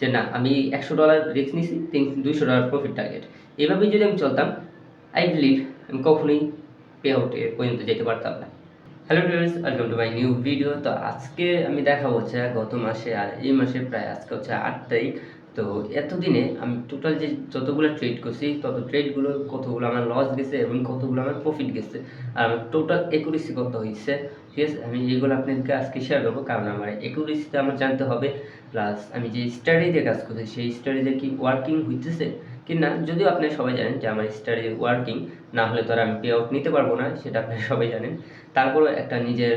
যে না আমি $100 রিস্ক নিছি, $200 প্রফিট টার্গেট। এভাবেই যদি আমি চলতাম, আই বিলিভ আমি কখনোই পে আউটে পর্যন্ত যেতে পারতাম না। Hello viewers, welcome to my new video. তো আজকে আমি দেখাবো হচ্ছে গত মাসে আর এই মাসে প্রায় আজকে হচ্ছে 8 তারিখ। তো এতদিনে আমি টোটাল যে যতগুলো ট্রেড করছি তত ট্রেডগুলো কতগুলো আমার লস গেছে এবং কতগুলো আমার প্রফিট গেছে, আর আমার টোটাল একুরেসি কত হয়েছে, ঠিক আছে। আমি এইগুলো আপনাদেরকে আজকে শেয়ার করবো, কারণ আমার একুরেসিটা আমার জানতে হবে, প্লাস আমি যে স্টাডিতে কাজ করছি সেই স্টাডিতে কি ওয়ার্কিং হইতেছে কি না। যদিও আপনারা সবাই জানেন যে আমার স্টাডি ওয়ার্কিং না হলে তো আর আমি পে আউট নিতে পারবো না, সেটা আপনারা সবাই জানেন। তারপরেও একটা নিজের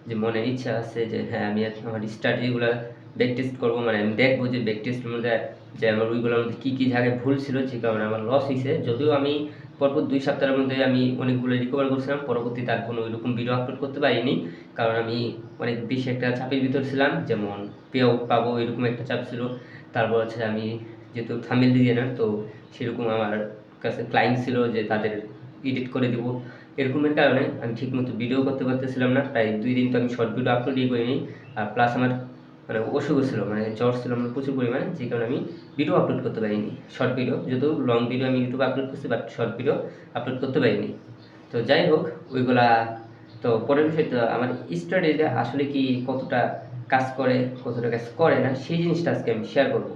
যে মনের ইচ্ছা আছে যে হ্যাঁ আমি আমার স্টাডিগুলো ব্যাক টেস্ট করবো, মানে আমি দেখবো যে ব্যাক টেস্টের মধ্যে যে আমার ওইগুলোর মধ্যে কী কী জায়গায় ভুল ছিল, যে কারণে আমার লস হয়েছে। যদিও আমি পরপর 2 সপ্তাহের মধ্যে আমি অনেকগুলো রিকভার করছিলাম, পরবর্তীতে আর কোনো ওইরকম ভিডিও আপলোড করতে পারিনি, কারণ আমি অনেক বেশি একটা চাপের ভিতর ছিলাম, যেমন পে আউট পাবো এরকম একটা চাপ ছিল। তারপর হচ্ছে আমি যেহেতু থাম্বনেল ডিজাইনার, তো সেরকম আমার কাছে ক্লায়েন্ট ছিল যে তাদের এডিট করে দিব, এরকমের কারণে আমি ঠিকমতো ভিডিও করতে পারতেছিলাম না। প্রায় 2 দিন তো আমি শর্ট ভিডিও আপলোডই করিনি। আর প্লাস আমার মানে অসুখ ছিল, মানে জ্বর ছিল আমার প্রচুর পরিমাণে, যে কারণে আমি ভিডিও আপলোড করতে পারিনি। শর্ট ভিডিও, যেহেতু লং ভিডিও আমি ইউটিউবে আপলোড করছি, বাট শর্ট ভিডিও আপলোড করতে পারিনি। তো যাই হোক ওইগুলা তো পরের বিষয়। তো আমার স্টাডিটা আসলে কি কতটা কাজ করে কতটা কাজ করে না সেই জিনিসটা আজকে আমি শেয়ার করব।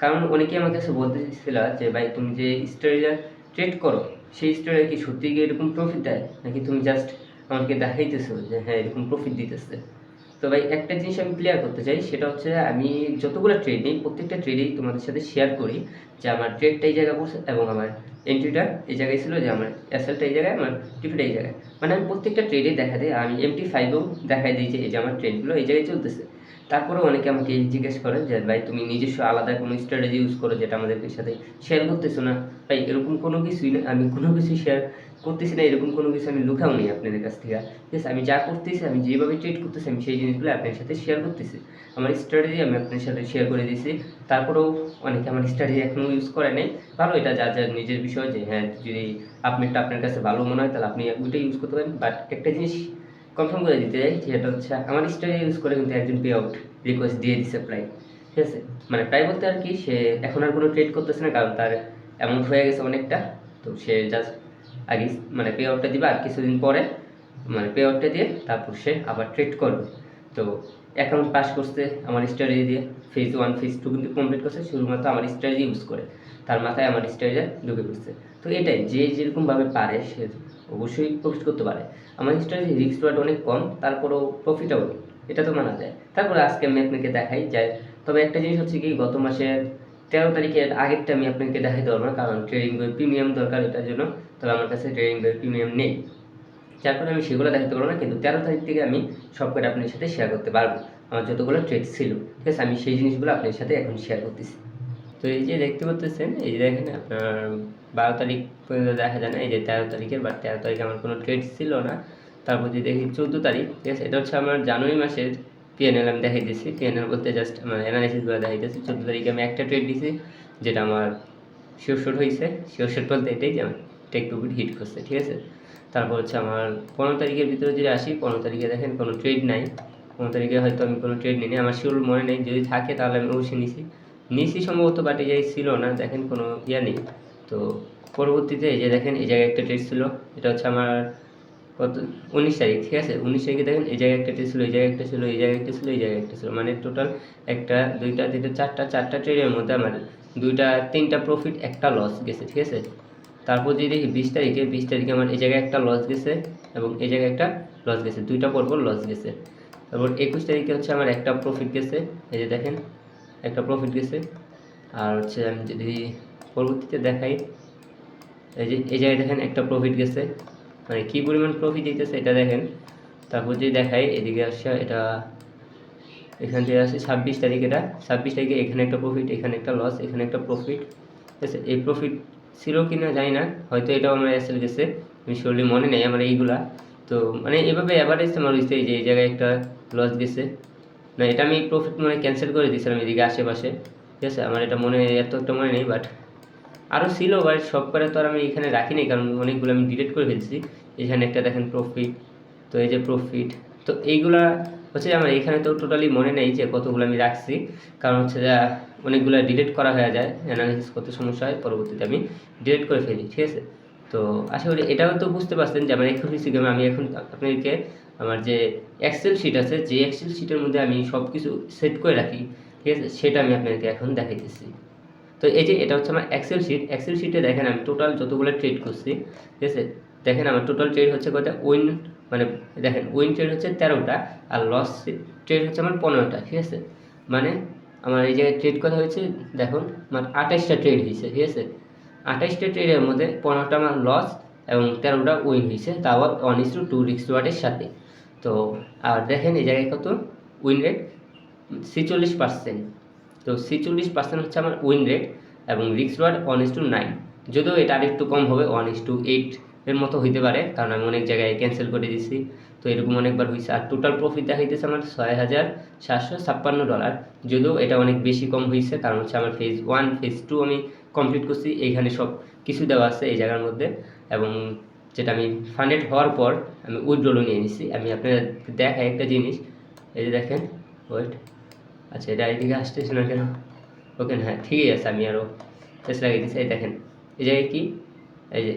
কারণ অনেকেই আমার কাছে বলতেছিল যে ভাই তুমি যে স্টাডিটা ট্রেড করো সেই স্টাডিটা কি সত্যি কি এরকম প্রফিট দেয়, নাকি তুমি জাস্ট আমাকে দেখাইতেছো যে হ্যাঁ এরকম প্রফিট দিতেছে। তো ভাই একটা জিনিস আমি ক্লিয়ার করতে চাই, সেটা হচ্ছে আমি যতগুলো ট্রেড নিই প্রত্যেকটা ট্রেডেই তোমাদের সাথে শেয়ার করি যে আমার ট্রেডটা এই জায়গায় পড়ছে এবং আমার এন্ট্রিটা এই জায়গায় ছিল, যে আমার এসএলটা এই জায়গায়, আমার টিপিটা এই জায়গায়। মানে আমি প্রত্যেকটা ট্রেডে দেখা দিই, আমি MT5ও দেখাই দিই যে এই যে আমার ট্রেডগুলো এই জায়গায় চলতেছে। তারপরেও অনেকে আমাকে জিজ্ঞেস করে যে ভাই তুমি নিজস্ব আলাদা কোনো স্ট্র্যাটেজি ইউজ করো যেটা আমাদের সাথে শেয়ার করতেছো না। ভাই এরকম কোনো কিছুই না, আমি কোনো কিছু শেয়ার করতেছি না, এরকম কোনো কিছু আমি লুকাও নেই আপনাদের কাছ থেকে। ঠিক আছে, আমি যা করতেছি, আমি যেভাবে ট্রিট করতেছি, আমি সেই জিনিসগুলো আপনার সাথে শেয়ার করতেছি। আমার স্ট্র্যাটেজি আমি আপনার সাথে শেয়ার করে দিয়েছি। তারপরেও অনেকে আমার স্ট্র্যাটেজি এখনও ইউজ করে নেই। ভালো, এটা যার যার নিজের বিষয়, যে হ্যাঁ যদি আপনারটা আপনার কাছে ভালো মনে হয় তাহলে আপনি ওইটাই ইউজ করতে পারেন। বাট একটা জিনিস কনফার্ম করে দিতে চাই, যেটা হচ্ছে আমার স্ট্র্যাটেজি ইউজ করে কিন্তু একজন পে আউট রিকোয়েস্ট দিয়ে দিচ্ছে প্রায়। ঠিক আছে, মানে প্রায় বলতে আর কি, সে এখন আর কোনো ট্রেড করতেছে না, কারণ তার অ্যামাউন্ট হয়ে গেছে অনেকটা। তো সে জাস্ট আগে মানে পে আউটটা দিবে, আর কিছুদিন পরে মানে পে আউটটা দিয়ে তারপর সে আবার ট্রেড করবে। তো অ্যাকাউন্ট পাস করছে আমার স্ট্র্যাটেজি দিয়ে, ফেজ 1 ফেজ 2 কিন্তু কমপ্লিট করছে শুধুমাত্র আমার স্ট্র্যাটেজি ইউজ করে। তার মাথায় আমার স্ট্র্যাটেজি ঢুকে পড়ছে। তো এটাই, যে যেরকমভাবে পারে সে অবশ্যই প্রফিট করতে পারে। আমার স্ট্র্যাটেজি রিস্ক রেট অনেক কম, তারপরেও প্রফিটেবল, এটা তো মানা যায়। তারপরে আজকে আমি আপনাকে দেখাই যায়। তবে একটা জিনিস হচ্ছে কি, গত মাসের 13 তারিখের আগেরটা আমি আপনাকে দেখাইতে পারবো না, কারণ ট্রেডিং বই প্রিমিয়াম দরকার এটার জন্য। তবে আমার কাছে ট্রেডিং বই প্রিমিয়াম নেই, যার কারণে আমি সেগুলো দেখাতে পারবো না। কিন্তু 13 তারিখ থেকে আমি সব করে আপনার সাথে শেয়ার করতে পারবো, আমার যতগুলো ট্রেড ছিল। ঠিক আছে, আমি সেই জিনিসগুলো আপনার সাথে এখন শেয়ার করতেছি। তো এই যে দেখতে পাচ্ছেন, এই যে দেখেন আপনার 12 তারিখ পর্যন্ত দেখা যায় না, এই যে 13 তারিখের, বা 13 তারিখে আমার কোনো ট্রেড ছিল না। তারপর যে দেখি 14 তারিখ, ঠিক আছে, এটা হচ্ছে আমার জানুয়ারি মাসের পিএনএল আমি দেখাইতেছি। পিএনএল বলতে জাস্ট আমার অ্যানালাইসিসগুলো দেখাইতেছি। 14 তারিখে আমি একটা ট্রেড দিছি, যেটা আমার শিওর শট হয়েছে। শিওর শট বলতে এটাই যে আমার টেক প্রফিট হিট করছে, ঠিক আছে। তারপর হচ্ছে আমার 15 তারিখের ভিতরে যদি আসি, 15 তারিখে দেখেন কোনো ট্রেড নাই। 15 তারিখে হয়তো আমি কোনো ট্রেড নিই, আমার শিওর মনে নেই, যদি থাকে তাহলে আমি অবশ্যই নিছি সম্ভবত, বাট এই জায়গায় ছিল না, দেখেন কোনো ইয়া নেই। তো পরবর্তীতে এই যে দেখেন এই জায়গায় একটা ট্রেড ছিল, এটা হচ্ছে আমার কত 19 তারিখ, ঠিক আছে। 19 তারিখে দেখেন এই জায়গায় একটা ট্রেড ছিল, এই জায়গায় একটা ছিল, এই জায়গায় একটা ছিল, এই জায়গায় একটা ছিল, মানে টোটাল একটা দুইটা তিনটা চারটা ট্রেডের মধ্যে আমার তিনটা প্রফিট একটা লস গেছে, ঠিক আছে। তারপর যদি দেখি 20 তারিখে আমার এই জায়গায় একটা লস গেছে এবং এই জায়গায় একটা লস গেছে, দুইটা পরপর লস গেছে। তারপর 21 তারিখে হচ্ছে আমার একটা প্রফিট গেছে, এই যে দেখেন একটা প্রফিট গেছে। আর হচ্ছে আমি যদি পরবর্তীতে দেখাই, এই যে এই জায়গায় দেখেন একটা প্রফিট গেছে, মানে কী পরিমাণ প্রফিট দিতেছে এটা দেখেন। তারপর যদি দেখাই এদিকে আসছে, এটা এখান থেকে আসছে 26 তারিখ, এটা 26 তারিখে এখানে একটা প্রফিট, এখানে একটা লস, এখানে একটা প্রফিট, ঠিক আছে। এই প্রফিট ছিল কি না জানি না, হয়তো এটাও আমার এসএল গেছে, আমি শিওরলি মনে নেই আমার এইগুলা। তো মানে এভাবে অ্যাভারেজ আমার হয়েছে, এই যে এই জায়গায় একটা লস গেছে না, এটা আমি প্রফিট মনে ক্যান্সেল করে দিয়েছিলাম এদিকে আশেপাশে, ঠিক আছে। আমার এটা মনে এত একটা মনে নেই, বাট আরও ছিল, বাট সব করে তো আর আমি এখানে রাখিনি, কারণ অনেকগুলো আমি ডিলিট করে ফেলছি। এখানে একটা দেখেন প্রফিট, তো এই যে প্রফিট, তো এইগুলা হচ্ছে যে আমার এখানে তো টোটালি মনে নেই যে কতগুলো আমি রাখছি, কারণ হচ্ছে যে অনেকগুলো ডিলিট করা হয়ে যায়, অ্যানালাইসিস করতে সমস্যা হয়, পরবর্তীতে আমি ডিলিট করে ফেলি, ঠিক আছে। তো আশা করি এটাও তো বুঝতে পারছেন যে আমার এখন হচ্ছে আমি এখন আপনাদেরকে আমার যে এক্সেল শিট আছে, যে এক্সেল শিটের মধ্যে আমি সব কিছু সেট করে রাখি, ঠিক আছে, সেটা আমি আপনাদেরকে এখন দেখাইতেছি। তো এই যে এটা হচ্ছে আমার এক্সেল শিটে দেখেন আমি টোটাল যতগুলো ট্রেড করছি, ঠিক আছে। দেখেন আমার টোটাল ট্রেড হচ্ছে কয়টা, উইন মানে দেখেন উইন ট্রেড হচ্ছে 13টা, আর লস ট্রেড হচ্ছে আমার 15টা, ঠিক আছে। মানে আমার এই জায়গায় ট্রেড করা হয়েছে, দেখুন আমার 28টা ট্রেড হয়েছে, ঠিক আছে। 28টা ট্রেডের মধ্যে 15টা আমার লস এবং 13টা উইন হয়েছে, তাও 1:2 রিস্ক ওয়ার্ডের সাথে। তো আর দেখেন এই জায়গায় কত উইন রেট, 46%। তো 46% হচ্ছে আমার উইন রেট এবং রিস্ক রিওয়ার্ড 1:9। যদিও এটা আরেকটু কম হবে, 1:8 এর মতো হইতে পারে, কারণ আমি অনেক জায়গায় ক্যান্সেল করে দিছি, তো এরকম অনেকবার হয়েছে। আর টোটাল প্রফিট দেখাইতেছে আমার $6,756। যদিও এটা অনেক বেশি কম হয়েছে, কারণ হচ্ছে আমার ফেজ 1 ফেজ 2 আমি কমপ্লিট করছি, এইখানে সব কিছু দেওয়া আছে এই জায়গার মধ্যে। এবং যেটা আমি ফান্ডেড হওয়ার পর আমি উইথড্রলও নিয়ে নিছি। আমি আপনাদের দেখাই একটা জিনিস, এই যে দেখেন, ওয়েট, আচ্ছা এটা এইদিকে আসতেছে না কেন, ওকে হ্যাঁ ঠিকই আছে, আমি আরও শেষ লাগিয়ে দিচ্ছি। এই দেখেন এই জায়গায় কি, এই যে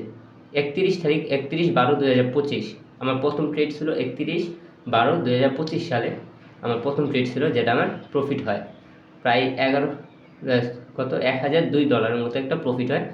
31 তারিখ 31/12/2025 আমার প্রথম ট্রেড ছিল, 31/12/2025 সালে আমার প্রথম ট্রেড ছিল, যেটা আমার প্রফিট হয় প্রায় 1,002 ডলারের মতো একটা প্রফিট হয়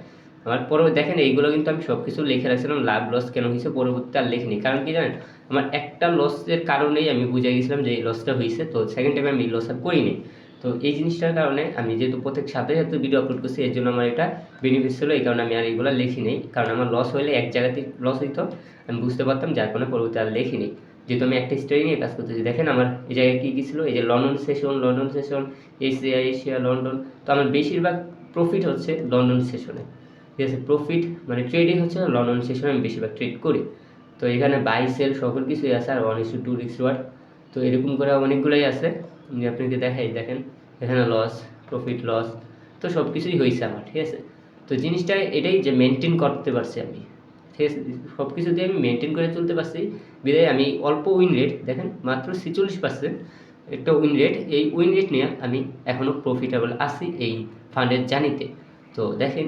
আমার। পরে দেখেন এইগুলো কিন্তু আমি সব কিছু লিখে রাখছিলাম, লাভ লস কেন হয়েছে, পরবর্তীতে আর লিখিনি, কারণ কি জানেন, আমার একটা লসের কারণেই আমি বুঝে গেছিলাম যে এই লসটা হয়েছে, তো সেকেন্ড টাইমে আমি লস আর করিনি। তো এই জিনিসটার কারণে আমি যেহেতু প্রত্যেক সাথে ভিডিও আপলোড করছি, এর জন্য আমার এটা বেনিফিট ছিল, এই কারণে আমি আর এইগুলো লিখি নেই, কারণ আমার লস হলে এক জায়গাতে লস হইতো, আমি বুঝতে পারতাম, যার কারণে পরবর্তী আর লিখিনি, যেহেতু আমি একটা স্টোরি নিয়ে কাজ করতেছি। দেখেন আমার এই জায়গায় কী কী ছিল, এই যে লন্ডন সেশন, এশিয়া লন্ডন, তো আমার বেশিরভাগ প্রফিট হচ্ছে লন্ডন সেশনে, ঠিক আছে। প্রফিট মানে ট্রেডিং হচ্ছে লন্ডন সেশনে আমি বেশিরভাগ ট্রেড করি। তো এখানে বাই সেল সকল কিছুই আছে, আর 1:2 রিস্ক রিওয়ার্ড, তো এরকম করে অনেকগুলোই আছে, আমি আপনাকে দেখাই। দেখেন এখানে লস প্রফিট লস, তো সব কিছুই হয়েছে আমার, ঠিক আছে। তো জিনিসটা এটাই যে মেনটেন করতে পারছি আমি, ঠিক আছে, সব কিছু দিয়ে আমি মেনটেন করে চলতে পারছি, বিধায় আমি অল্প উইন রেট, দেখেন মাত্র 46% একটা উইন রেট, এই উইন রেট নিয়ে আমি এখনও প্রফিটেবল আছি এই ফান্ডের জানিতে। তো দেখেন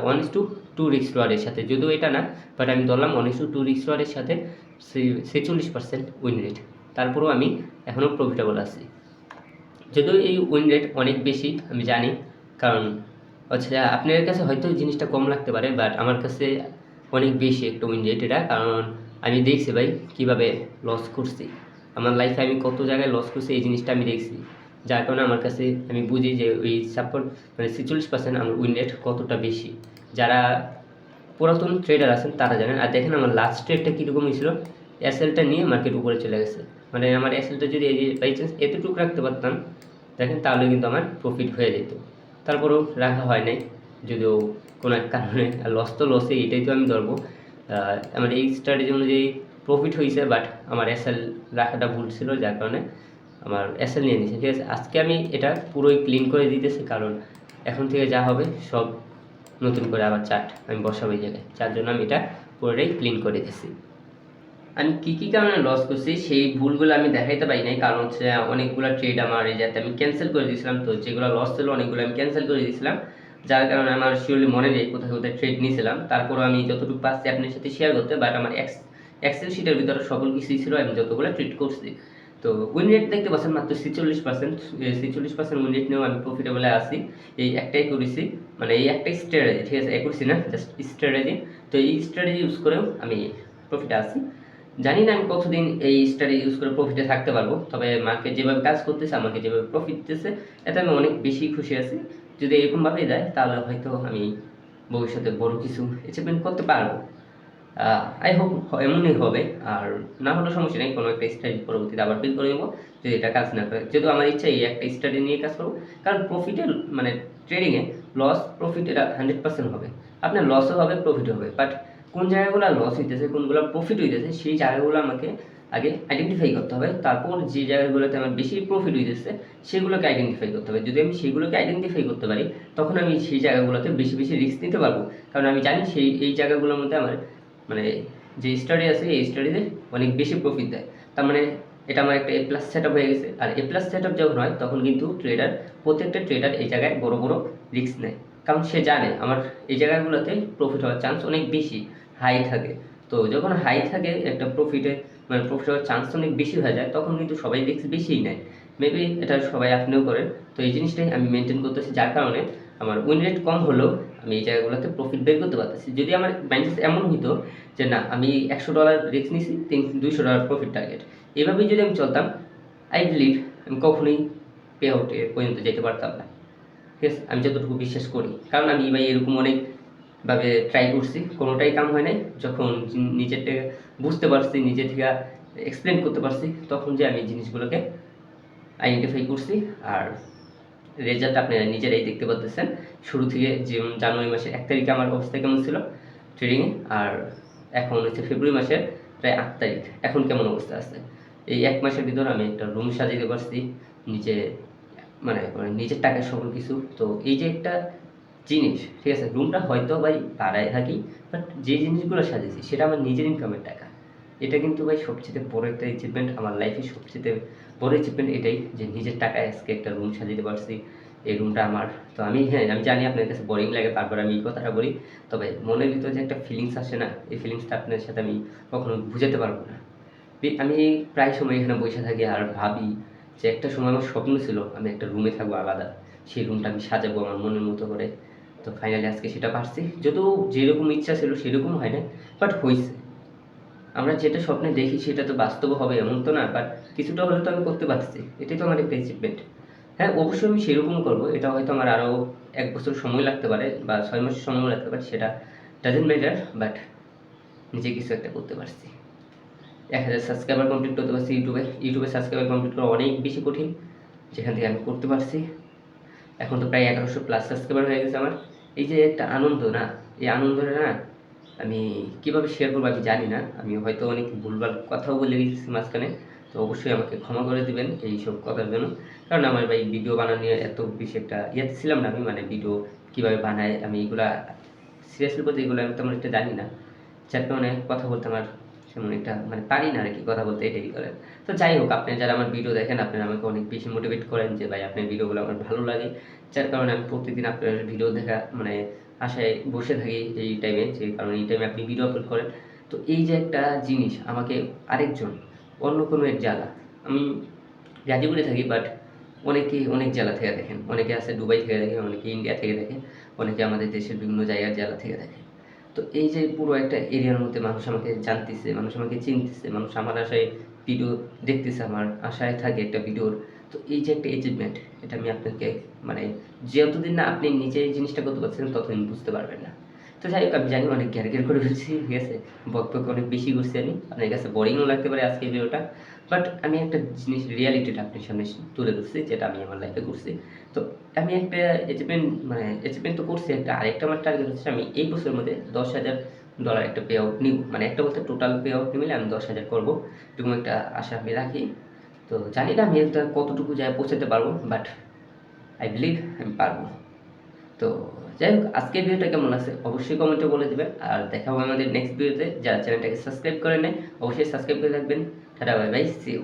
1:2 রিস্ক রিওয়ার্ডের সাথে, যদিও এটা না, বাট আমি ধরলাম 1:2 রিস্ক রিওয়ার্ডের সাথে 46% উইন রেট, তারপরেও আমি এখনও প্রফিটেবল আছি। যদিও এই উইন রেট অনেক বেশি আমি জানি, কারণ হচ্ছে আপনার কাছে হয়তো জিনিসটা কম লাগতে পারে, বাট আমার কাছে অনেক বেশি একটা উইন রেট এটা, কারণ আমি দেখছি ভাই কীভাবে লস করছি, আমার লাইফে আমি কত জায়গায় লস করছি এই জিনিসটা আমি দেখছি, যার কারণে আমার কাছে আমি বুঝি যে ওই সাপোর্ট মানে 46% আমার উইন রেট কতটা বেশি। যারা পুরাতন ট্রেডার আছেন তারা জানেন। আর দেখেন আমার লাস্ট ট্রেডটা কীরকম হয়েছিল, এসএলটা নিয়ে মার্কেট উপরে চলে গেছে, মানে আমার এসএলটা যদি এই যে বাই চান্স এতটুকু রাখতে পারতাম দেখেন, তাহলে কিন্তু আমার প্রফিট হয়ে যেত, তারপরেও রাখা হয় নাই, যদিও কোনো এক কারণে। আর লস তো লসে, এটাই তো আমি ধরবো। আমার এই স্ট্র্যাটেজি অনুযায়ী প্রফিট হয়েছে, বাট আমার এসএল রাখাটা ভুল ছিল, যার কারণে আমার এসএল নিয়ে নিয়েছে, ঠিক আছে। আজকে আমি এটা পুরোই ক্লিন করে দিতেছি, কারণ এখন থেকে যা হবে সব নতুন করে আবার চার্ট আমি বসাবো এই জায়গায়, যার জন্য আমি এটা পুরোটাই ক্লিন করে দিয়েছি। আমি কী কী কারণে লস করছি সেই ভুলগুলো আমি দেখাইতে পারি নাই, কারণ হচ্ছে অনেকগুলো ট্রেড আমার এই যাতে আমি ক্যান্সেল করে দিয়েছিলাম, তো যেগুলো লস ছিল অনেকগুলো আমি ক্যান্সেল করে দিয়েছিলাম, যার কারণে আমার শিওরলি মনে নেই কোথায় কোথায় ট্রেড নিয়েছিলাম। তারপরও আমি যতটুকু পাচ্ছি আপনার সাথে শেয়ার করতে, বাট আমার এক্সেল শিটের ভিতরে সকল কিছুই ছিল, আমি যতগুলো ট্রেড করছি। তো উইন রেট দেখতে পাচ্ছেন মাত্র 46%, উইন রেট নিয়েও আমি প্রফিটেবলে আছি। এই একটাই করেছি, মানে এই একটাই স্ট্র্যাটেজি, ঠিক আছে, করছি না, জাস্ট স্ট্র্যাটেজি। তো এই স্ট্র্যাটেজি ইউজ করেও আমি প্রফিটে আছি। জানি না আমি কতদিন এই স্ট্র্যাটেজি ইউজ করে প্রফিটে থাকতে পারবো, তবে মার্কেট যেভাবে কাজ করতেছে, আমাকে যেভাবে প্রফিট দিতেছে, এতে আমি অনেক বেশি খুশি আছি। যদি এরকমভাবেই দেয় তাহলে হয়তো আমি ভবিষ্যতে বড় কিছু অ্যাচিভমেন্ট করতে পারবো। আই হোপ এমনই হবে, আর না হলেও সমস্যা নেই, কোনো একটা স্ট্র্যাটেজি পরবর্তীতে আবার বিল করে নেবো যদি এটা কাজ না করে। যেহেতু আমার ইচ্ছা এই একটা স্ট্র্যাটেজি নিয়ে কাজ করবো, কারণ প্রফিটে মানে ট্রেডিংয়ে লস প্রফিট এটা 100% হবে, আপনার লসও হবে প্রফিটও হবে, বাট কোন জায়গাগুলো লস হইতেছে কোনগুলো প্রফিট হইতেছে সেই জায়গাগুলো আমাকে আগে আইডেন্টিফাই করতে হবে, তারপর যে জায়গাগুলোতে আমার বেশি প্রফিট হইতেছে সেগুলোকে আইডেন্টিফাই করতে হবে। যদি আমি সেগুলোকে আইডেন্টিফাই করতে পারি তখন আমি সেই জায়গাগুলোতে বেশি বেশি রিস্ক নিতে পারবো, কারণ আমি জানি এই জায়গাগুলোর মধ্যে আমার মানে যে স্টাডি আছে এই স্টাডিতে অনেক বেশি প্রফিট দেয়। তার মানে এটা আমার একটা A+ সেট আপ হয়ে গেছে। আর A+ সেট আপ যখন হয় তখন কিন্তু প্রত্যেকটা ট্রেডার এই জায়গায় বড় বড় রিস্ক নেয়, কারণ সে জানে আমার এই জায়গাগুলোতে প্রফিট হওয়ার চান্স অনেক বেশি, হাই থাকে। তো যখন হাই থাকে একটা প্রফিট হওয়ার চান্স অনেক বেশি হয়ে যায়, তখন কিন্তু সবাই রিস্ক বেশিই নেয়। মেবি এটা সবাই আপনিও করেন। তো এই জিনিসটাই আমি মেনটেন করতেছি, যার কারণে আমার উইন রেট কম হলেও আমি এই জায়গাগুলোতে প্রফিট বের করতে পারতেছি। যদি আমার মাইন্ডসেট এমন হইতো যে না, আমি $100 রিস্ক নিছি, $200 প্রফিট টার্গেট, এভাবেই যদি আমি চলতাম, আই বিলিভ আমি কখনোই পে আউটে পর্যন্ত যেতে পারতাম না। ঠিক আছে, আমি যতটুকু বিশ্বাস করি, কারণ আমি ভাই এরকম অনেকভাবে ট্রাই করছি, কোনোটাই কাম হয় নাই। যখন নিজেরটা বুঝতে পারছি, নিজে থেকে এক্সপ্লেন করতে পারছি, তখন যে আমি জিনিসগুলোকে আইডেন্টিফাই করছি। আর রেজাল্ট আপনারা নিজেরাই দেখতে পাচ্ছেন। শুরু থেকে যেমন জানুয়ারি মাসের 1 তারিখে আমার অবস্থা কেমন ছিল ট্রেডিংয়ে, আর এখন হচ্ছে ফেব্রুয়ারি মাসের প্রায় 8 তারিখ, এখন কেমন অবস্থা আছে। এই 1 মাসের ভিতর আমি একটা রুম সাজাইতে পারছি নিজে, নিজের টাকায় সকল কিছু। তো এই যে একটা জিনিস, ঠিক আছে, রুমটা হয়তো ভাই ভাড়ায় থাকি, বাট যে জিনিসগুলো সাজিয়েছি সেটা আমার নিজের ইনকামের টাকা। এটা কিন্তু ভাই সবচেয়ে বড় একটা অ্যাচিভমেন্ট আমার লাইফে, সবচেয়ে বড় অ্যাচিভমেন্ট এটাই যে নিজের টাকায় আজকে একটা রুম সাজিয়ে পারছি। এই রুমটা আমার। তো আমি আমি জানি আপনার কাছে বোরিং লাগে বারবার আমি এই কথাটা বলি, তবে মনের ভিতরে যে একটা ফিলিংস আসে না, এই ফিলিংসটা আপনার সাথে আমি কখনো বুঝাতে পারবো না। আমি প্রায় সময় এখানে বসে থাকি আর ভাবি যে একটা সময় আমার স্বপ্ন ছিল আমি একটা রুমে থাকবো আলাদা, সেই রুমটা আমি সাজাবো আমার মনের মতো করে। তো ফাইনালি আজকে সেটা পারছি, যদিও যেরকম ইচ্ছা ছিল সেরকম হয় না, বাট হয়েছে। আমরা যেটা স্বপ্নে দেখি সেটা তো বাস্তব হবে এমন তো না, বাট কিছুটা হলেও তো আমি করতে পারছি, এটাই তো আমার একটা অ্যাচিভমেন্ট। হ্যাঁ, অবশ্যই আমি সেরকম করবো, এটা হয়তো আমার আরও 1 বছর সময় লাগতে পারে বা 6 মাস সময় লাগতে পারে, সেটা ডাজেন্ট ম্যাটার, বাট নিজে কিছু একটা করতে পারছি। 1000 সাবস্ক্রাইবার কমপ্লিট করতে পারছি ইউটিউবে সাবস্ক্রাইবার কমপ্লিট করা অনেক বেশি কঠিন, যেখান থেকে আমি করতে পারছি। এখন তো প্রায় 1100+ সাবস্ক্রাইবার হয়ে গেছে আমার। এই যে একটা আনন্দ না, এই আনন্দটা না আমি কীভাবে শেয়ার করবো আমি জানি না। আমি হয়তো অনেক ভুলভাল কথাও বলে গেছি মাঝখানে, তো অবশ্যই আমাকে ক্ষমা করে দিবেন এইসব কথার জন্য। কারণ আমার ভাই ভিডিও বানানো নিয়ে এত বেশি একটা ইয়েতে ছিলাম না আমি, ভিডিও কীভাবে বানায় আমি এগুলা সিরিয়াসলি বলতে এগুলো আমি তেমন একটা জানি না, যার কারণে কথা বলতে আমার তেমন একটা পারি না আর কি, কথা বলতে এটাই করেন। তো যাই হোক, আপনি যারা আমার ভিডিও দেখেন আপনারা আমাকে অনেক বেশি মোটিভেট করেন যে ভাই আপনার ভিডিওগুলো আমার ভালো লাগে, যার কারণে আমি প্রত্যেকদিন আপনার ভিডিও দেখা আশায় বসে থাকি এই টাইমে, যে কারণে এই টাইমে আপনি ভিডিও আপলোড করেন। তো এই যে একটা জিনিস আমাকে আরেকজন অন্য কোনো এক জেলা, আমি গাজীপুরে থাকি, বাট অনেকেই অনেক জেলা থেকে দেখেন, অনেকে আছে দুবাই থেকে দেখেন, অনেকে ইন্ডিয়া থেকে দেখেন, অনেকে আমাদের দেশের বিভিন্ন জায়গার জেলা থেকে দেখেন। তো এই যে পুরো একটা এরিয়ার মধ্যে মানুষ আমাকে জানতেছে, মানুষ আমাকে চিনতেছে, মানুষ আমার আশায় ভিডিও দেখতেছে, আমার আশায় থাকে একটা ভিডিওর। তো এই যে একটা অ্যাচিভমেন্ট, এটা আমি আপনাকে যতদিন না আপনি নিজে এই জিনিসটা করতে পারছেন ততদিন বুঝতে পারবেন না। তো যাই হোক, আমি জানি অনেক ঘ্যার করে ফেলছি, ঠিক আছে, বকবক অনেক বেশি করছি আমি, আপনার কাছে বোরিংও লাগতে পারে আজকে ভিডিওটা, বাট আমি একটা জিনিস রিয়ালিটিটা আপনার সামনে তুলে ধরছি, যেটা আমি আমার লাইফে করছি। তো আমি একটা অ্যাচিভমেন্ট তো করছি, আরেকটা আমার টার্গেট হচ্ছে আমি এই বছরের মধ্যে $10,000 একটা পে আউট নিব, একটা বলতে টোটাল পে আউট নিলে আমি 10,000 করবো, এরকম একটা আশা আমি রাখি। তো জানি না আমি এটা কতটুকু যায় পৌঁছাতে পারবো, বাট আই বিলিভ আমি পারবো। তো যাই হোক, আজকের ভিডিওটা কেমন আছে অবশ্যই কমেন্টে বলে দেবেন, আর দেখা হবে আমাদের নেক্সট ভিডিওতে। যারা চ্যানেলটাকে সাবস্ক্রাইব করে নেয় অবশ্যই সাবস্ক্রাইব করে রাখবেন। Tata, bye bye, see you.